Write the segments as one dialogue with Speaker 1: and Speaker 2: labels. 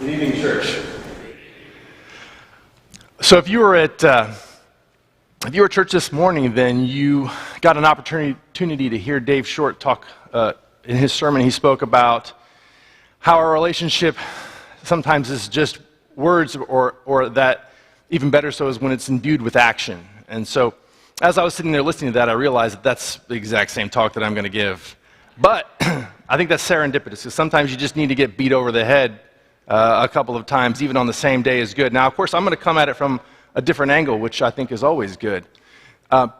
Speaker 1: Good evening, church. So if you were at church this morning, then you got an opportunity to hear Dave Short talk in his sermon. He spoke about how our relationship sometimes is just words, or that even better so is when it's imbued with action. And so as I was sitting there listening to that, I realized that that's the exact same talk that I'm going to give. But I think that's serendipitous, because sometimes you just need to get beat over the head a couple of times, even on the same day, is good. Now, of course, I'm going to come at it from a different angle, which I think is always good. The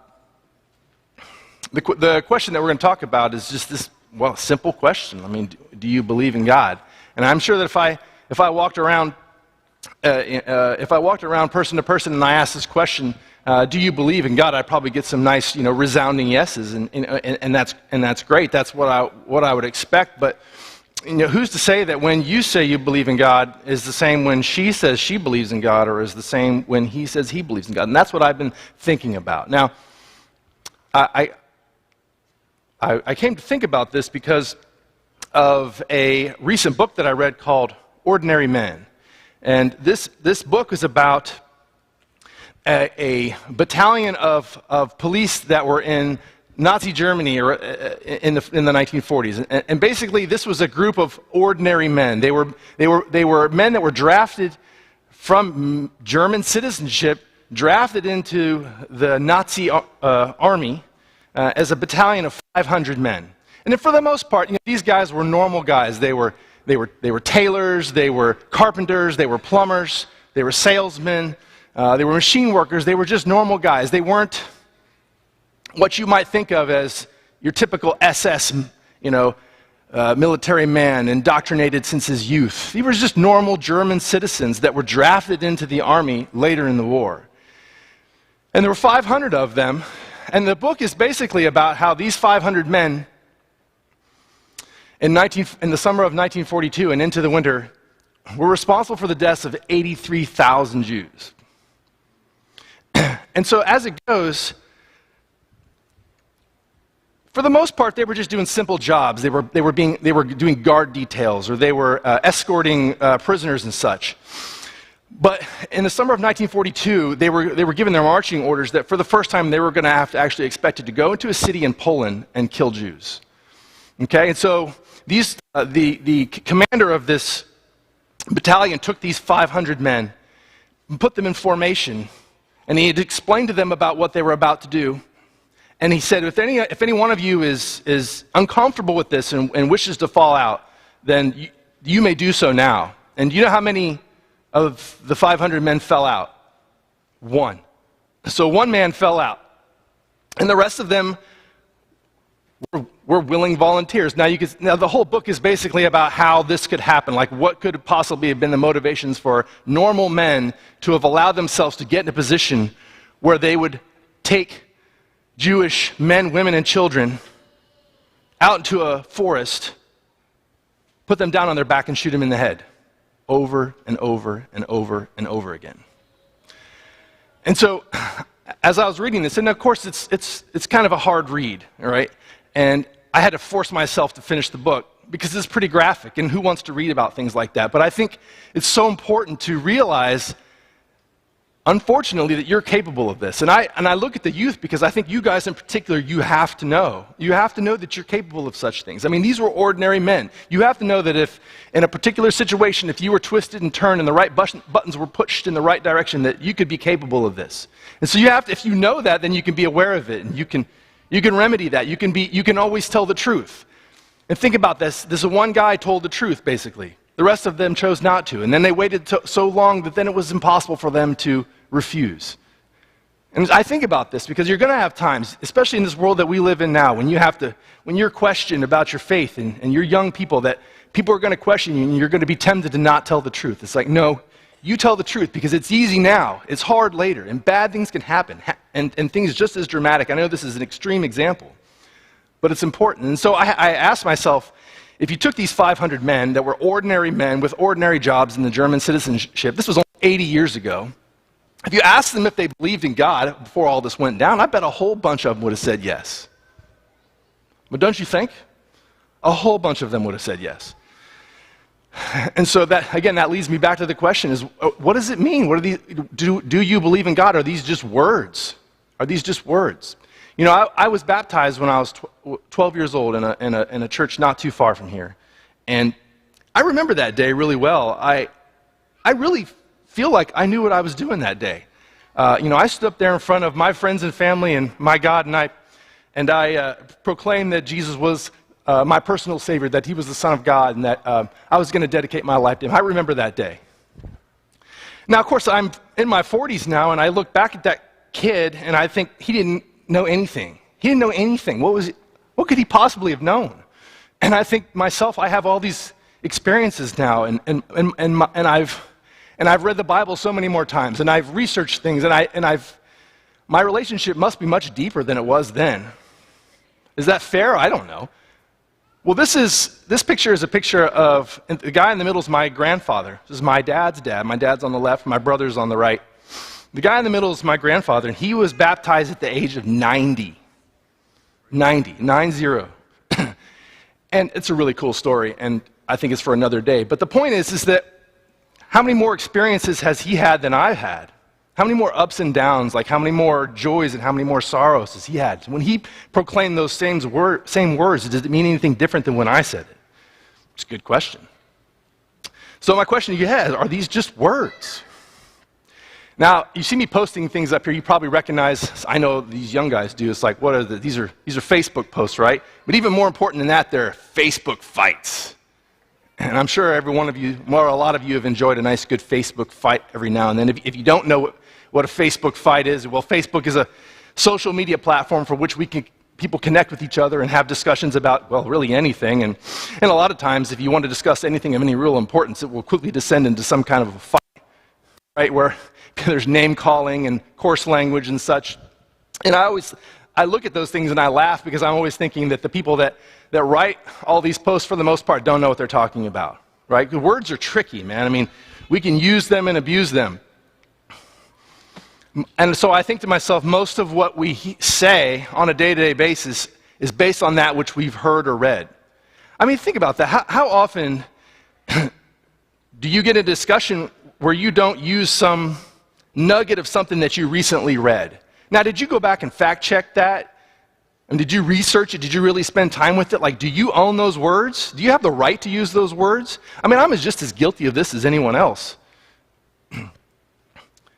Speaker 1: question that we're going to talk about is just this, simple question. I mean, do you believe in God? And I'm sure that if I walked around person to person and I asked this question, do you believe in God? I'd probably get some nice, resounding yeses, and that's great. That's what I would expect. But who's to say that when you say you believe in God is the same when she says she believes in God, or is the same when he says he believes in God? And that's what I've been thinking about. Now, I came to think about this because of a recent book that I read called Ordinary Men. And this book is about a battalion of police that were in Nazi Germany or in the 1940s, and basically this was a group of ordinary men. They were men that were drafted from German citizenship, drafted into the Nazi army as a battalion of 500 men. And for the most part, these guys were normal guys. They were tailors, they were carpenters, they were plumbers, they were salesmen, they were machine workers. They were just normal guys. They weren't what you might think of as your typical SS, military man, indoctrinated since his youth. He was just normal German citizens that were drafted into the army later in the war. And there were 500 of them, and the book is basically about how these 500 men, in the summer of 1942 and into the winter, were responsible for the deaths of 83,000 Jews. And so as it goes, for the most part, they were just doing simple jobs. They were doing guard details, or they were escorting prisoners and such. But in the summer of 1942, they were given their marching orders that for the first time they were going to have to actually expected to go into a city in Poland and kill Jews. Okay, and so the commander of this battalion took these 500 men and put them in formation, and he had explained to them about what they were about to do. And he said, if any one of you is uncomfortable with this and wishes to fall out, then you may do so now. And do you know how many of the 500 men fell out? One. So one man fell out. And the rest of them were willing volunteers. Now the whole book is basically about how this could happen, like what could possibly have been the motivations for normal men to have allowed themselves to get in a position where they would take Jewish men, women, and children out into a forest, put them down on their back, and shoot them in the head over and over and over and over again. And so, as I was reading this, and of course it's kind of a hard read, all right? And I had to force myself to finish the book because it's pretty graphic, and who wants to read about things like that? But I think it's so important to realize, unfortunately, that you're capable of this. And I look at the youth because I think you guys in particular, you have to know. You have to know that you're capable of such things. I mean, these were ordinary men. You have to know that if, in a particular situation, if you were twisted and turned and the right buttons were pushed in the right direction, that you could be capable of this. And so you have to, if you know that, then you can be aware of it, and you can remedy that. You can always tell the truth. And think about this. This one guy told the truth, basically. The rest of them chose not to. And then they waited so long that then it was impossible for them to refuse. And I think about this because you're going to have times, especially in this world that we live in now, when you're questioned about your faith, and you're young people, that people are going to question you, and you're going to be tempted to not tell the truth. It's like, no, you tell the truth, because it's easy now. It's hard later, and bad things can happen, and things just as dramatic. I know this is an extreme example, but it's important. And so I asked myself, if you took these 500 men that were ordinary men with ordinary jobs in the German citizenship, this was only 80 years ago, if you asked them if they believed in God before all this went down, I bet a whole bunch of them would have said yes. But don't you think? A whole bunch of them would have said yes. And so that, again, that leads me back to the question is, what does it mean? What are these, do you believe in God? Are these just words? Are these just words? You know, I was baptized when I was 12 years old in a church not too far from here. And I remember that day really well. I really feel like I knew what I was doing that day. You know, I stood up there in front of my friends and family and my God, and I proclaimed that Jesus was my personal Savior, that he was the Son of God, and that I was going to dedicate my life to him. I remember that day. Now, of course, I'm in my 40s now, and I look back at that kid, and I think he didn't know anything. He didn't know anything. What could he possibly have known? And I think myself, I have all these experiences now, and I've read the Bible so many more times, and I've researched things, my relationship must be much deeper than it was then. Is that fair? I don't know. Well, this picture is a picture of, the guy in the middle is my grandfather. This is my dad's dad. My dad's on the left, my brother's on the right. The guy in the middle is my grandfather, and he was baptized at the age of 90. 90. And it's a really cool story, and I think it's for another day. But the point is that how many more experiences has he had than I've had? How many more ups and downs, like how many more joys and how many more sorrows has he had? When he proclaimed those same words, does it mean anything different than when I said it? It's a good question. So my question to you is, are these just words? Now, you see me posting things up here, you probably recognize, I know these young guys do, it's like, these are Facebook posts, right? But even more important than that, they're Facebook fights. And I'm sure every one of you, or a lot of you, have enjoyed a nice, good Facebook fight every now and then. If you don't know what a Facebook fight is, well, Facebook is a social media platform for which people connect with each other and have discussions about, well, really anything. And a lot of times, if you want to discuss anything of any real importance, it will quickly descend into some kind of a fight, right, where there's name-calling and coarse language and such. And I look at those things and I laugh because I'm always thinking that the people that write all these posts, for the most part, don't know what they're talking about, right? The words are tricky, man. I mean, we can use them and abuse them. And so I think to myself, most of what we say on a day-to-day basis is based on that which we've heard or read. I mean, think about that. How often do you get a discussion where you don't use some nugget of something that you recently read? Now, did you go back and fact-check that? And did you research it? Did you really spend time with it? Like, do you own those words? Do you have the right to use those words? I mean, I'm just as guilty of this as anyone else.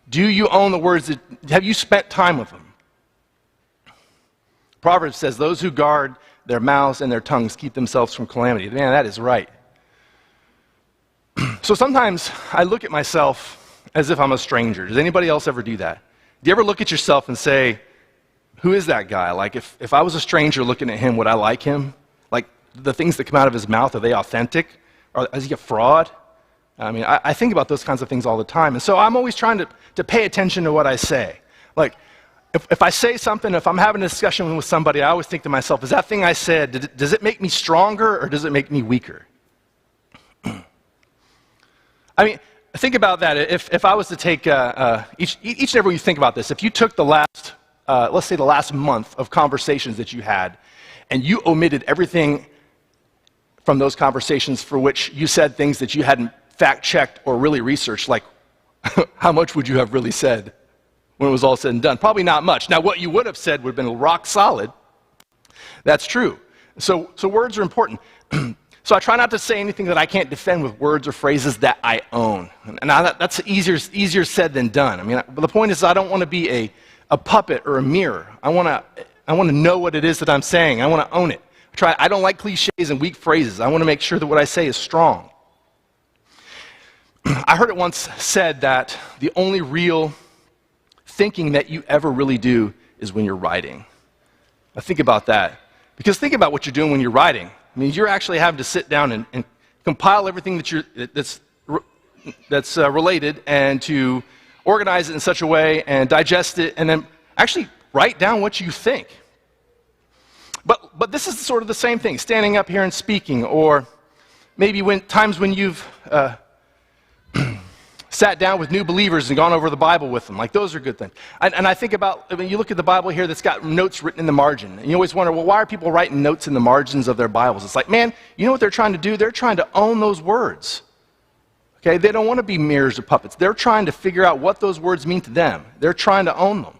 Speaker 1: Do you own the words? Have you spent time with them? Proverbs says, those who guard their mouths and their tongues keep themselves from calamity. Man, that is right. So sometimes I look at myself as if I'm a stranger. Does anybody else ever do that? Do you ever look at yourself and say, who is that guy? Like, if I was a stranger looking at him, would I like him? Like, the things that come out of his mouth, are they authentic? Or is he a fraud? I mean, I think about those kinds of things all the time. And so I'm always trying to pay attention to what I say. Like, if I say something, if I'm having a discussion with somebody, I always think to myself, is that thing I said, does it make me stronger or does it make me weaker? I mean, think about that. If I was to take, each and every one you think about this, if you took the last, let's say the last month of conversations that you had, and you omitted everything from those conversations for which you said things that you hadn't fact-checked or really researched, like, how much would you have really said when it was all said and done? Probably not much. Now, what you would have said would have been rock solid. That's true. So words are important. So I try not to say anything that I can't defend with words or phrases that I own. And that's easier said than done. I mean, but the point is I don't want to be a puppet or a mirror. I want to know what it is that I'm saying. I want to own it. I don't like cliches and weak phrases. I want to make sure that what I say is strong. I heard it once said that the only real thinking that you ever really do is when you're writing. Now think about that. Because think about what you're doing when you're writing. I mean, you're actually having to sit down and compile everything that's related and to organize it in such a way and digest it and then actually write down what you think. But this is sort of the same thing, standing up here and speaking, or maybe times when you've sat down with new believers and gone over the Bible with them. Like, those are good things. And I think about, when you look at the Bible here that's got notes written in the margin, and you always wonder, well, why are people writing notes in the margins of their Bibles? It's like, man, you know what they're trying to do? They're trying to own those words. Okay, they don't want to be mirrors or puppets. They're trying to figure out what those words mean to them. They're trying to own them.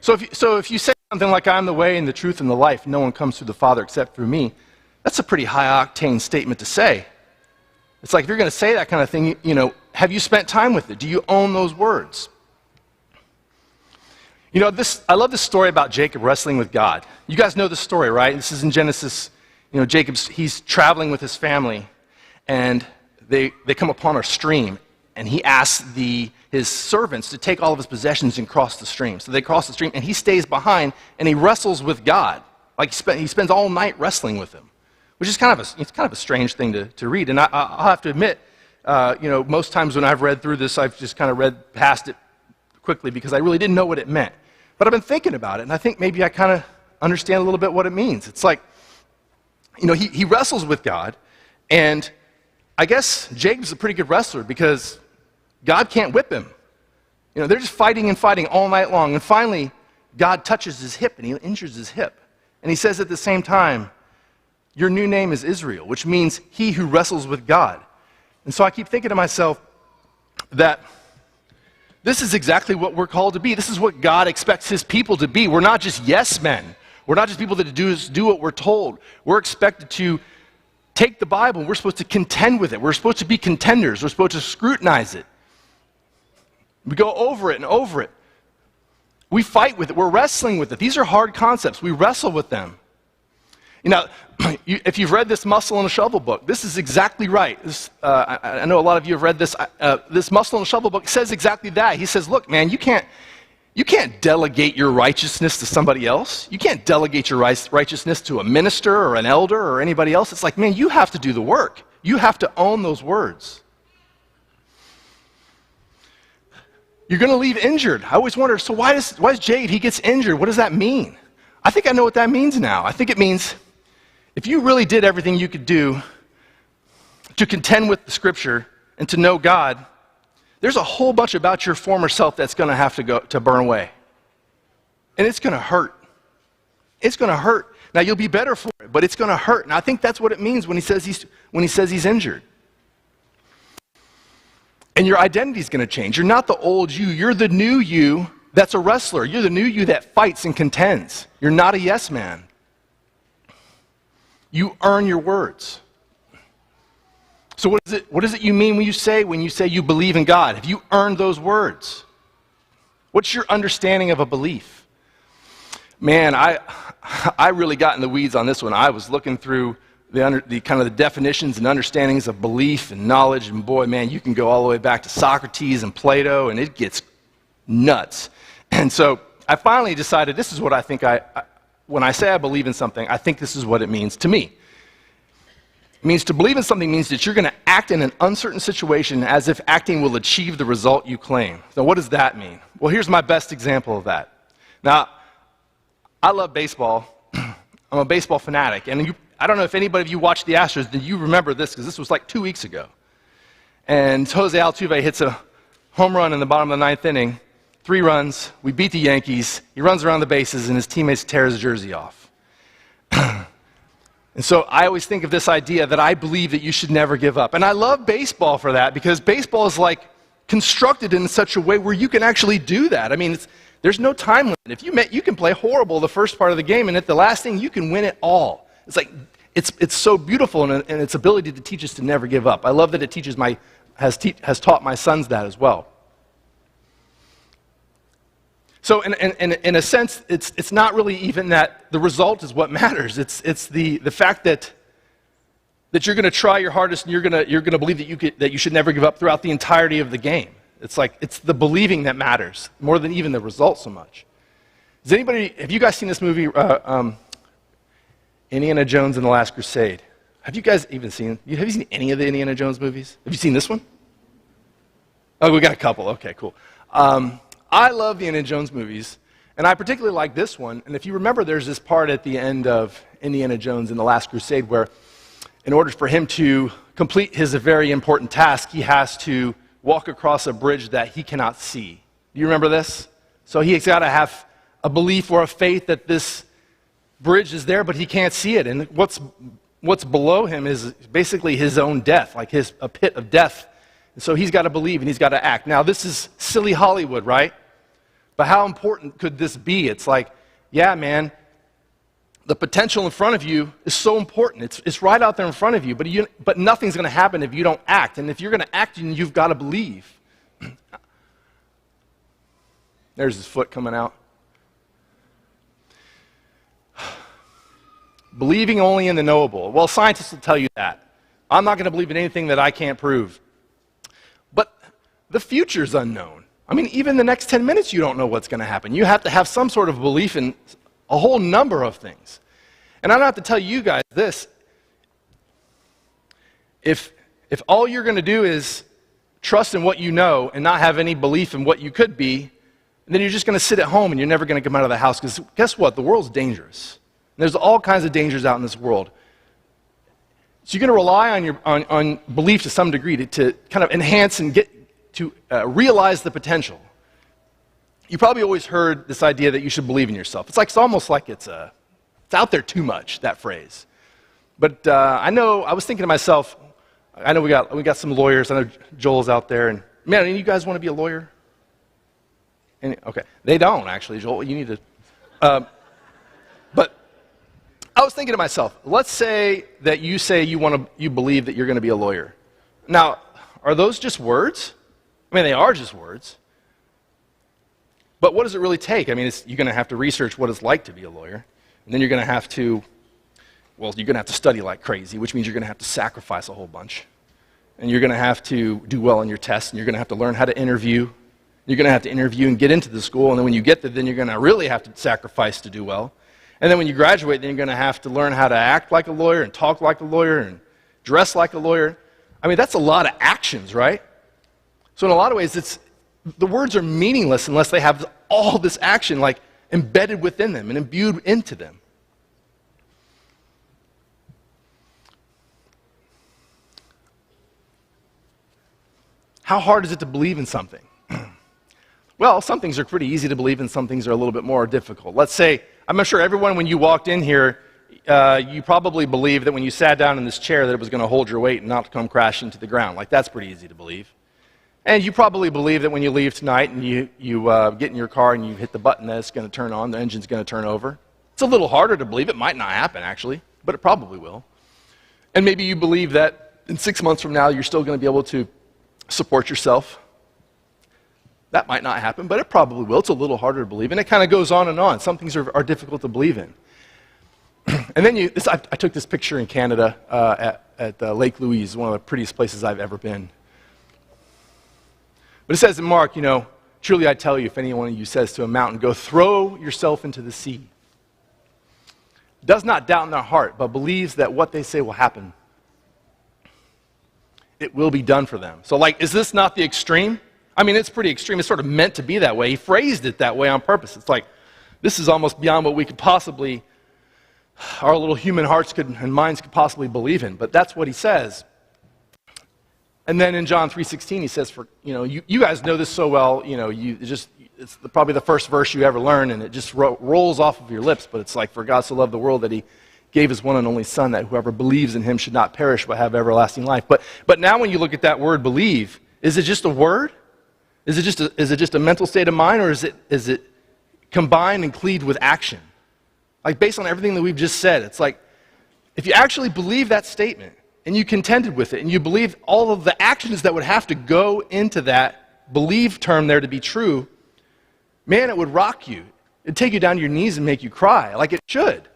Speaker 1: So if you say something like, I'm the way and the truth and the life, no one comes to the Father except through me, that's a pretty high-octane statement to say. It's like, if you're going to say that kind of thing, have you spent time with it? Do you own those words? I love this story about Jacob wrestling with God. You guys know this story, right? This is in Genesis. He's traveling with his family, and they come upon a stream, and he asks his servants to take all of his possessions and cross the stream. So they cross the stream, and he stays behind, and he wrestles with God. Like he spends all night wrestling with him, which is kind of a strange thing to read. And I'll have to admit, most times when I've read through this, I've just kind of read past it quickly because I really didn't know what it meant. But I've been thinking about it, and I think maybe I kind of understand a little bit what it means. It's like, he wrestles with God, and I guess Jacob's a pretty good wrestler because God can't whip him. They're just fighting and fighting all night long, and finally, God touches his hip, and he injures his hip. And he says at the same time, your new name is Israel, which means he who wrestles with God. And so I keep thinking to myself that this is exactly what we're called to be. This is what God expects his people to be. We're not just yes men. We're not just people that do what we're told. We're expected to take the Bible, and we're supposed to contend with it. We're supposed to be contenders. We're supposed to scrutinize it. We go over it and over it. We fight with it. We're wrestling with it. These are hard concepts. We wrestle with them. If you've read this Muscle and a Shovel book, this is exactly right. I know a lot of you have read this. This Muscle and a Shovel book says exactly that. He says, look, man, you can't delegate your righteousness to somebody else. You can't delegate your righteousness to a minister or an elder or anybody else. It's like, man, you have to do the work. You have to own those words. You're going to leave injured. I always wonder, so why is Jade, he gets injured? What does that mean? I think I know what that means now. I think it means if you really did everything you could do to contend with the Scripture and to know God, there's a whole bunch about your former self that's going to have to burn away. And it's going to hurt. It's going to hurt. Now, you'll be better for it, but it's going to hurt. And I think that's what it means when he says he's injured. And your identity is going to change. You're not the old you. You're the new you that's a wrestler. You're the new you that fights and contends. You're not a yes man. You earn your words. So what does it you mean when you say you believe in God? Have you earned those words? What's your understanding of a belief? Man, I really got in the weeds on this one. I was looking through the kind of the definitions and understandings of belief and knowledge, and boy, man, you can go all the way back to Socrates and Plato, and it gets nuts. And so I finally decided this is what I think when I say I believe in something, I think this is what it means to me. It means to believe in something means that you're going to act in an uncertain situation as if acting will achieve the result you claim. So what does that mean? Well, here's my best example of that. Now, I love baseball. I'm a baseball fanatic, and I don't know if anybody of you watched the Astros, do you remember this? Because this was like 2 weeks ago. And Jose Altuve hits a home run in the bottom of the ninth inning, 3 runs, we beat the Yankees, he runs around the bases, and his teammates tear his jersey off. And so I always think of this idea that I believe that you should never give up. And I love baseball for that, because baseball is like constructed in such a way where you can actually do that. I mean, there's no time limit. If you can play horrible the first part of the game, and at the last thing, you can win it all. It's like, it's so beautiful in its ability to teach us to never give up. I love that it has taught my sons that as well. So in a sense, it's not really even that the result is what matters. It's the fact that you're going to try your hardest and you're going to believe that you should never give up throughout the entirety of the game. It's like it's the believing that matters more than even the result so much. Have you guys seen this movie? Indiana Jones and the Last Crusade. Have you guys even seen any of the Indiana Jones movies? Have you seen this one? Oh, we got a couple. Okay, cool. I love the Indiana Jones movies, and I particularly like this one. And if you remember, there's this part at the end of Indiana Jones and the Last Crusade where, in order for him to complete his very important task, he has to walk across a bridge that he cannot see. Do you remember this? So he's got to have a belief or a faith that this bridge is there, but he can't see it. And what's what's below him is basically his own death, like a pit of death. And so he's got to believe and he's got to act. Now, this is silly Hollywood, right? But how important could this be? It's like, yeah, man, the potential in front of you is so important. It's right out there in front of you, but nothing's going to happen if you don't act. And if you're going to act, you've got to believe. There's his foot coming out. Believing only in the knowable. Well, scientists will tell you that. I'm not going to believe in anything that I can't prove. But the future's unknown. I mean, even the next 10 minutes, you don't know what's going to happen. You have to have some sort of belief in a whole number of things. And I don't have to tell you guys this. If all you're going to do is trust in what you know and not have any belief in what you could be, then you're just going to sit at home and you're never going to come out of the house. Because guess what? The world's dangerous. There's all kinds of dangers out in this world. So you're going to rely on belief to some degree to kind of enhance and get to realize the potential. You probably always heard this idea that you should believe in yourself. It's almost like it's out there too much, that phrase. But I was thinking to myself, I know we got some lawyers. I know Joel's out there, and man, any of you guys want to be a lawyer? Okay, they don't actually, Joel. You need to. But I was thinking to myself, let's say that you believe that you're going to be a lawyer. Now, are those just words? I mean, they are just words. But what does it really take? I mean, you're going to have to research what it's like to be a lawyer. And then you're going to have to study like crazy, which means you're going to have to sacrifice a whole bunch. And you're going to have to do well on your tests, and you're going to have to learn how to interview. You're going to have to interview and get into the school, and then when you get there, then you're going to really have to sacrifice to do well. And then when you graduate, then you're going to have to learn how to act like a lawyer and talk like a lawyer and dress like a lawyer. I mean, that's a lot of actions, right? So in a lot of ways, the words are meaningless unless they have all this action like embedded within them and imbued into them. How hard is it to believe in something? Well, some things are pretty easy to believe in, some things are a little bit more difficult. Let's say, I'm sure everyone, when you walked in here, you probably believed that when you sat down in this chair that it was going to hold your weight and not come crashing to the ground. Like, that's pretty easy to believe. And you probably believe that when you leave tonight and you get in your car and you hit the button that it's going to turn on, the engine's going to turn over. It's a little harder to believe. It might not happen, actually, but it probably will. And maybe you believe that in 6 months from now you're still going to be able to support yourself. That might not happen, but it probably will. It's a little harder to believe, and it kind of goes on and on. Some things are difficult to believe in. And then I took this picture in Canada at Lake Louise, one of the prettiest places I've ever been. But it says in Mark, truly I tell you, if any one of you says to a mountain, go throw yourself into the sea, does not doubt in their heart, but believes that what they say will happen, it will be done for them. So is this not the extreme? I mean, it's pretty extreme. It's sort of meant to be that way. He phrased it that way on purpose. It's like, this is almost beyond what we could possibly, our little human hearts and minds could possibly believe in. But that's what he says. And then in John 3:16, he says, you guys know this so well, it's probably the first verse you ever learn, and it just rolls off of your lips, but it's like, for God so loved the world that he gave his one and only Son, that whoever believes in him should not perish but have everlasting life. But now when you look at that word believe, is it just a word? Is it just a mental state of mind, or is it combined and cleaved with action? Like, based on everything that we've just said, it's like, if you actually believe that statement, and you contended with it, and you believe all of the actions that would have to go into that believe term there to be true, man, it would rock you. It'd take you down to your knees and make you cry, like it should.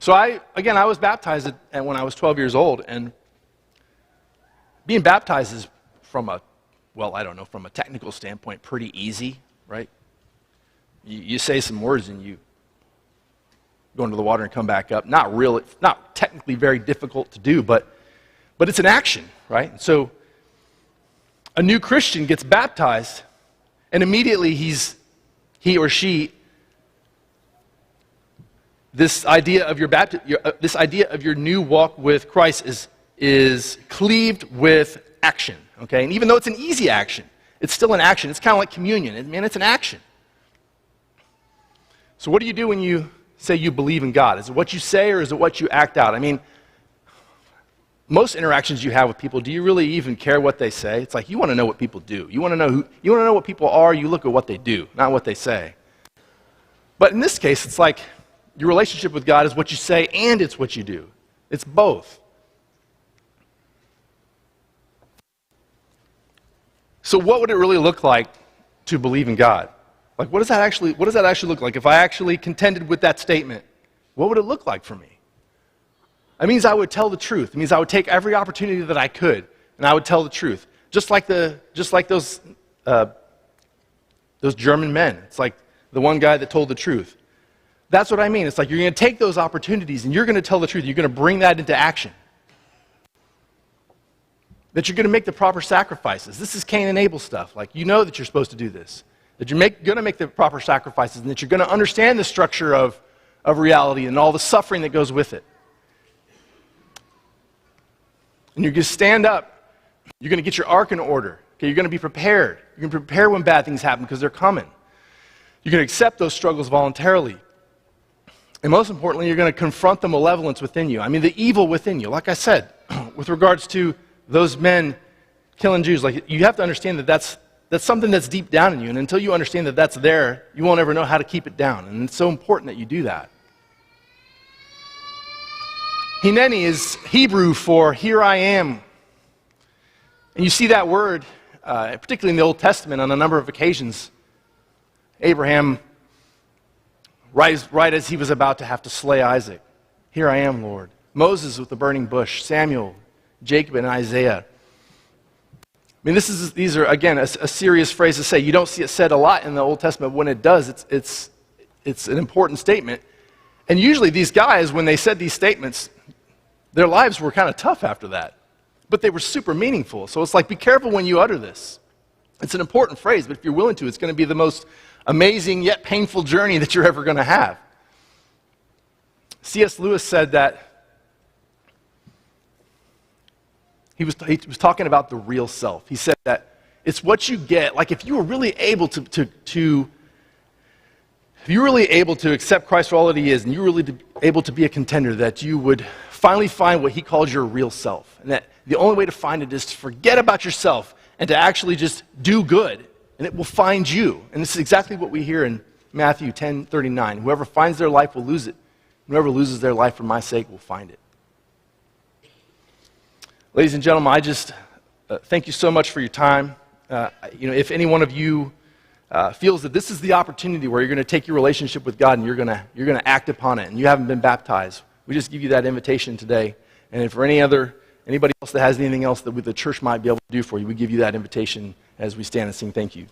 Speaker 1: So I was baptized when I was 12 years old, and being baptized is from a technical standpoint, pretty easy, right? You say some words and you go into the water and come back up. Not technically very difficult to do, but it's an action, right? So a new Christian gets baptized, and immediately he or she, this idea of your new walk with Christ is cleaved with action, okay? And even though it's an easy action, it's still an action. It's kind of like communion. It's an action. So what do you do when you say you believe in God? Is it what you say or is it what you act out? I mean, most interactions you have with people, do you really even care what they say? It's like you want to know what people do. You want to know what people are, you look at what they do, not what they say. But in this case, it's like your relationship with God is what you say and it's what you do. It's both. So what would it really look like to believe in God? Like what does that actually look like? If I actually contended with that statement, what would it look like for me? It means I would tell the truth. It means I would take every opportunity that I could, and I would tell the truth. Just like those German men. It's like the one guy that told the truth. That's what I mean. It's like you're going to take those opportunities and you're going to tell the truth. You're going to bring that into action. That you're going to make the proper sacrifices. This is Cain and Abel stuff. Like you know that you're supposed to do this. That you're going to make the proper sacrifices and that you're going to understand the structure of reality and all the suffering that goes with it. And you're going to stand up. You're going to get your ark in order. Okay, you're going to be prepared. You're going to prepare when bad things happen because they're coming. You're going to accept those struggles voluntarily. And most importantly, you're going to confront the malevolence within you. I mean, the evil within you. Like I said, with regards to those men killing Jews, like you have to understand that that's something that's deep down in you. And until you understand that that's there, you won't ever know how to keep it down. And it's so important that you do that. Hineni is Hebrew for here I am. And you see that word, particularly in the Old Testament, on a number of occasions. Abraham, right as he was about to have to slay Isaac. Here I am, Lord. Moses with the burning bush. Samuel, Jacob, and Isaiah. I mean, these are, again, a serious phrase to say. You don't see it said a lot in the Old Testament. When it does, it's an important statement. And usually these guys, when they said these statements, their lives were kind of tough after that. But they were super meaningful. So it's like, be careful when you utter this. It's an important phrase, but if you're willing to, it's going to be the most amazing yet painful journey that you're ever going to have. C.S. Lewis said that he was talking about the real self. He said that it's what you get. Like if you were really able if you're really able to accept Christ for all that he is, and you're really able to be a contender, that you would finally find what he calls your real self. And that the only way to find it is to forget about yourself and to actually just do good, and it will find you. And this is exactly what we hear in Matthew 10:39. Whoever finds their life will lose it. Whoever loses their life for my sake will find it. Ladies and gentlemen, I just thank you so much for your time. If any one of you feels that this is the opportunity where you're going to take your relationship with God and you're going to act upon it, and you haven't been baptized, we just give you that invitation today. And if for anybody else that has anything else that the church might be able to do for you, we give you that invitation as we stand and sing thank you.